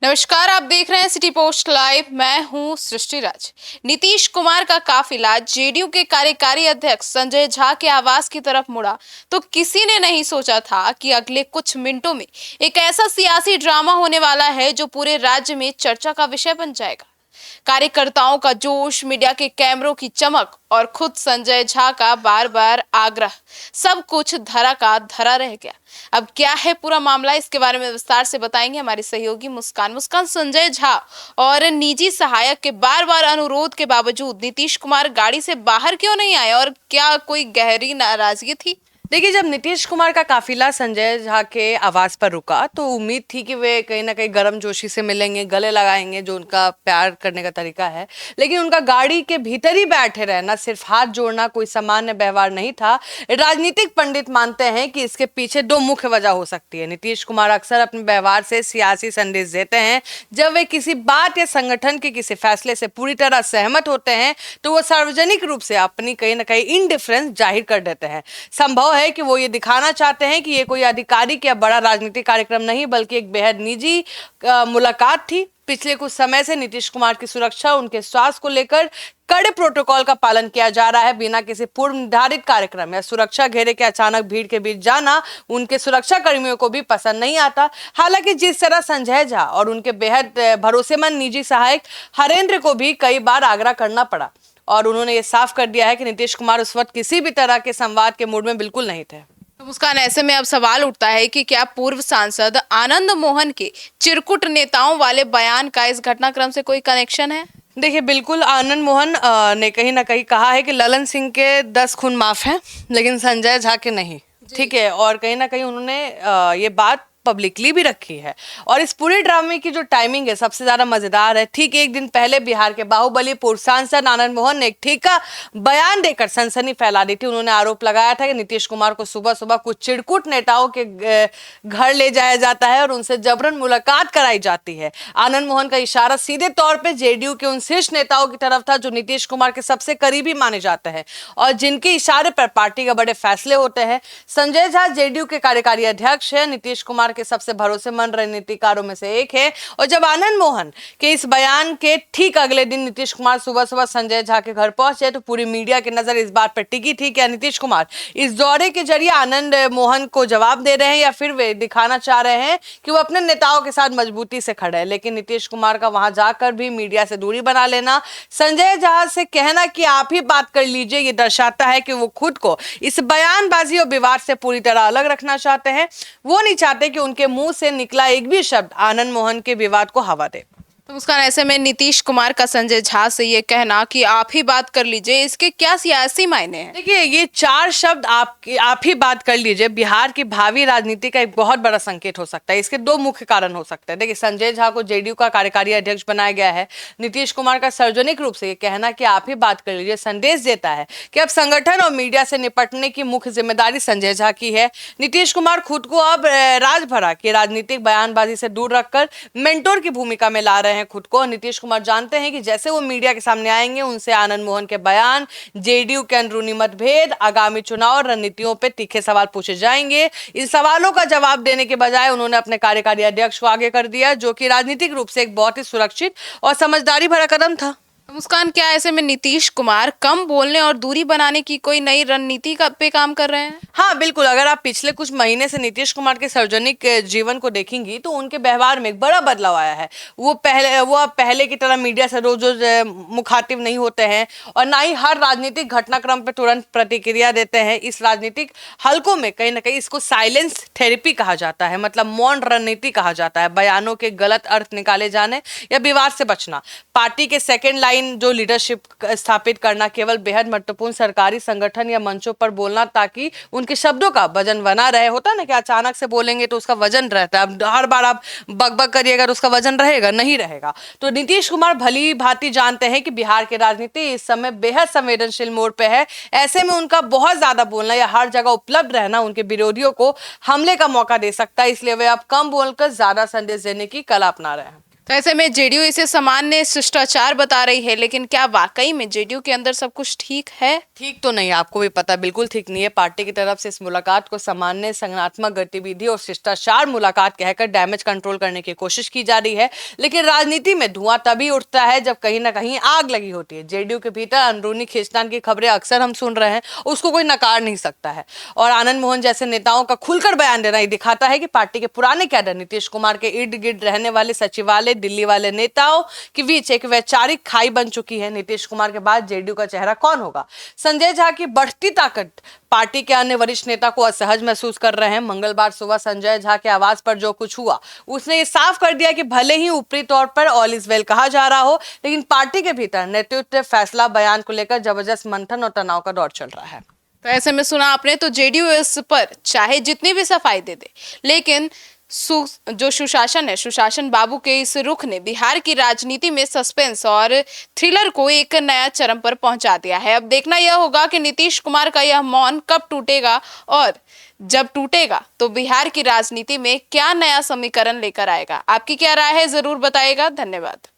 नमस्कार, आप देख रहे हैं सिटी पोस्ट लाइव। मैं हूं सृष्टि राज। नीतीश कुमार का काफिला जेडीयू के कार्यकारी अध्यक्ष संजय झा के आवास की तरफ मुड़ा तो किसी ने नहीं सोचा था कि अगले कुछ मिनटों में एक ऐसा सियासी ड्रामा होने वाला है जो पूरे राज्य में चर्चा का विषय बन जाएगा। कार्यकर्ताओं का जोश, मीडिया के कैमरों की चमक और खुद संजय झा का बार बार आग्रह, सब कुछ धरा का धरा रह गया। अब क्या है पूरा मामला, इसके बारे में विस्तार से बताएंगे हमारी सहयोगी मुस्कान। संजय झा और निजी सहायक के बार बार अनुरोध के बावजूद नीतीश कुमार गाड़ी से बाहर क्यों नहीं आए और क्या कोई गहरी नाराजगी थी? देखिए, जब नीतीश कुमार का काफिला संजय झा के आवास पर रुका तो उम्मीद थी कि वे कहीं ना कहीं गर्मजोशी से मिलेंगे, गले लगाएंगे, जो उनका प्यार करने का तरीका है। लेकिन उनका गाड़ी के भीतर ही बैठे रहना, सिर्फ हाथ जोड़ना कोई सामान्य व्यवहार नहीं था। राजनीतिक पंडित मानते हैं कि इसके पीछे दो मुख्य वजह हो सकती है। नीतीश कुमार अक्सर अपने व्यवहार से सियासी संदेश देते हैं। जब वे किसी बात या संगठन के किसी फैसले से पूरी तरह सहमत होते हैं तो वो सार्वजनिक रूप से अपनी कहीं ना कहीं इनडिफरेंस जाहिर कर देते हैं। संभव है कि वो ये दिखाना चाहते हैं कि ये कोई आधिकारिक या बड़ा राजनीतिक कार्यक्रम नहीं, बल्कि एक बेहद निजी मुलाकात थी। पिछले कुछ समय से नीतीश कुमार की सुरक्षा, उनके स्वास्थ्य को लेकर कड़े प्रोटोकॉल का पालन किया जा रहा है। बिना किसी पूर्व निर्धारित कार्यक्रम या सुरक्षा घेरे के अचानक भीड़ के बीच जाना उनके सुरक्षा कर्मियों को भी पसंद नहीं आता। हालांकि जिस तरह संजय झा और उनके बेहद भरोसेमंद निजी सहायक हरेंद्र को भी कई बार आग्रह करना पड़ा और उन्होंने ये साफ कर दिया है कि नीतीश कुमार उस वक्त किसी भी तरह के संवाद के मूड में बिल्कुल नहीं थे। तो मुस्कान, ऐसे में अब सवाल उठता है कि क्या पूर्व सांसद आनंद मोहन के चिरकुट नेताओं वाले बयान का इस घटनाक्रम से कोई कनेक्शन है? देखिए, बिल्कुल आनंद मोहन ने कहीं ना कहीं कहा है कि ललन सिंह के 10 खून माफ हैं, लेकिन संजय झा के नहीं। ठीक है, और कहीं ना कहीं उन्होंने ये बात पब्लिकली भी रखी है। और इस पूरे ड्रामे की जो टाइमिंग है सबसे ज्यादा मजेदार है। ठीक एक दिन पहले बिहार के बाहुबली पूर्व सांसद आनंद मोहन ने एक ठीका बयान देकर सनसनी फैला दी थी। उन्होंने आरोप लगाया था कि नीतीश कुमार को सुबह सुबह कुछ चिरकुट नेताओं के घर ले जाया जाता है और उनसे जबरन मुलाकात कराई जाती है। आनंद मोहन का इशारा सीधे तौर पर जेडीयू के उन शीर्ष नेताओं की तरफ था जो नीतीश कुमार के सबसे करीबी माने जाते हैं और जिनके इशारे पर पार्टी के बड़े फैसले होते हैं। संजय झा जेडीयू के कार्यकारी अध्यक्ष है, नीतीश कुमार के सबसे भरोसेमंद रणनीतिकारों में से एक है। और जब आनंद मोहन के इस बयान के ठीक अगले दिन नीतीश कुमार सुबह सुबह संजय झा के घर पहुंचे तो पूरी मीडिया की नजर इस बात पर टिकी थी कि नीतीश कुमार इस दौरे के जरिए आनंद मोहन को जवाब दे रहे हैं या फिर वे दिखाना चाह रहे हैं कि वो अपने नेताओं के साथ मजबूती से खड़े हैं। लेकिन नीतीश कुमार का वहां जाकर भी मीडिया से दूरी बना लेना, संजय झा से कहना कि आप ही बात कर लीजिए, ये दर्शाता है कि वो खुद को इस बयानबाजी और विवाद से पूरी तरह अलग रखना चाहते हैं। वो नहीं चाहते कि उनके मुंह से निकला एक भी शब्द आनंद मोहन के विवाद को हवा दे। तो मुस्कान, ऐसे में नीतीश कुमार का संजय झा से ये कहना कि आप ही बात कर लीजिए, इसके क्या सियासी मायने हैं? देखिए, ये 4 शब्द आप ही बात कर लीजिए बिहार की भावी राजनीति का एक बहुत बड़ा संकेत हो सकता है। इसके 2 मुख्य कारण हो सकते हैं। देखिए, संजय झा को जेडीयू का कार्यकारी अध्यक्ष बनाया गया है। नीतीश कुमार का सार्वजनिक रूप से ये कहना कि आप ही बात कर लीजिए संदेश देता है कि अब संगठन और मीडिया से निपटने की मुख्य जिम्मेदारी संजय झा की है। नीतीश कुमार खुद को अब राजभरा की राजनीतिक बयानबाजी से दूर रखकर मेंटोर की भूमिका में ला रहे हैं खुद को। नीतीश कुमार जानते हैं कि जैसे वो मीडिया के सामने आएंगे उनसे आनंद मोहन के बयान, जेडीयू के अंदरूनी मतभेद, आगामी चुनाव रणनीतियों पे तीखे सवाल पूछे जाएंगे। इन सवालों का जवाब देने के बजाय उन्होंने अपने कार्यकारी अध्यक्ष को आगे कर दिया, जो कि राजनीतिक रूप से एक बहुत ही सुरक्षित और समझदारी भरा कदम था। मुस्कान, क्या ऐसे में नीतीश कुमार कम बोलने और दूरी बनाने की कोई नई रणनीति पे काम कर रहे हैं? हाँ, बिल्कुल। अगर आप पिछले कुछ महीने से नीतीश कुमार के सार्वजनिक जीवन को देखेंगी तो उनके व्यवहार में एक बड़ा बदलाव आया है। वो अब पहले की तरह मीडिया से रोज रोज मुखातिब नहीं होते हैं और ना ही हर राजनीतिक घटनाक्रम पर तुरंत प्रतिक्रिया देते हैं। इस राजनीतिक हलकों में कहीं ना कहीं इसको साइलेंस थेरेपी कहा जाता है, मतलब मौन रणनीति कहा जाता है। बयानों के गलत अर्थ निकाले जाने या विवाद से बचना, पार्टी के सेकेंड लाइन जो लीडरशिप स्थापित करना, केवल बेहद महत्वपूर्ण सरकारी संगठन या मंचों पर बोलना ताकि उनके शब्दों का वजन बना रहे। होता ना कि अचानक से बोलेंगे तो उसका वजन रहता है। अब हर बार आप बकबक करिएगा तो उसका वजन रहेगा नहीं रहेगा। तो नीतीश कुमार भली भांति जानते हैं कि बिहार की राजनीति इस समय बेहद संवेदनशील मोड़ पे है। ऐसे में उनका बहुत ज्यादा बोलना या हर जगह उपलब्ध रहना उनके विरोधियों को हमले का मौका दे सकता है। इसलिए वे अब कम बोलकर ज्यादा संदेश देने की कला अपना रहे हैं। तो ऐसे में जेडीयू इसे सामान्य शिष्टाचार बता रही है, लेकिन क्या वाकई में जेडीयू के अंदर सब कुछ ठीक है? ठीक तो नहीं, आपको भी पता बिल्कुल ठीक नहीं है। पार्टी की तरफ से इस मुलाकात को सामान्य संगठनात्मक गतिविधि और शिष्टाचार मुलाकात कहकर डैमेज कंट्रोल करने की कोशिश की जा रही है, लेकिन राजनीति में धुआं तभी उठता है जब कहीं ना कहीं आग लगी होती है। जेडीयू के भीतर अंदरूनी खींचतान की खबरें अक्सर हम सुन रहे हैं, उसको कोई नकार नहीं सकता है। और आनंद मोहन जैसे नेताओं का खुलकर बयान देना ही दिखाता है कि पार्टी के पुराने कैडर नीतीश कुमार के इर्द गिर्द रहने वाले सचिवालय दिल्ली वाले नेताओं के बीच एक वैचारिक खाई बन चुकी है। नीतीश कुमार के बाद जेडीयू का चेहरा कौन होगा? संजय झा की बढ़ती ताकत पार्टी के अन्य वरिष्ठ नेता को असहज महसूस कर रहे हैं। मंगलवार सुबह संजय झा के आवास पर जो कुछ हुआ, उसने ये साफ कर दिया कि भले ही ऊपरी तौर पर ऑल इज वेल कहा जा रहा हो, लेकिन पार्टी के भीतर नेतृत्व फैसला बयान को लेकर जबरदस्त मंथन और तनाव का दौर चल रहा है। तो ऐसे में सुना आपने, तो जेडीयू इस पर चाहे जितनी भी सफाई दे दे, लेकिन जो सुशासन है, सुशासन बाबू के इस रुख ने बिहार की राजनीति में सस्पेंस और थ्रिलर को एक नया चरम पर पहुंचा दिया है। अब देखना यह होगा कि नीतीश कुमार का यह मौन कब टूटेगा, और जब टूटेगा तो बिहार की राजनीति में क्या नया समीकरण लेकर आएगा। आपकी क्या राय है, जरूर बताइएगा। धन्यवाद।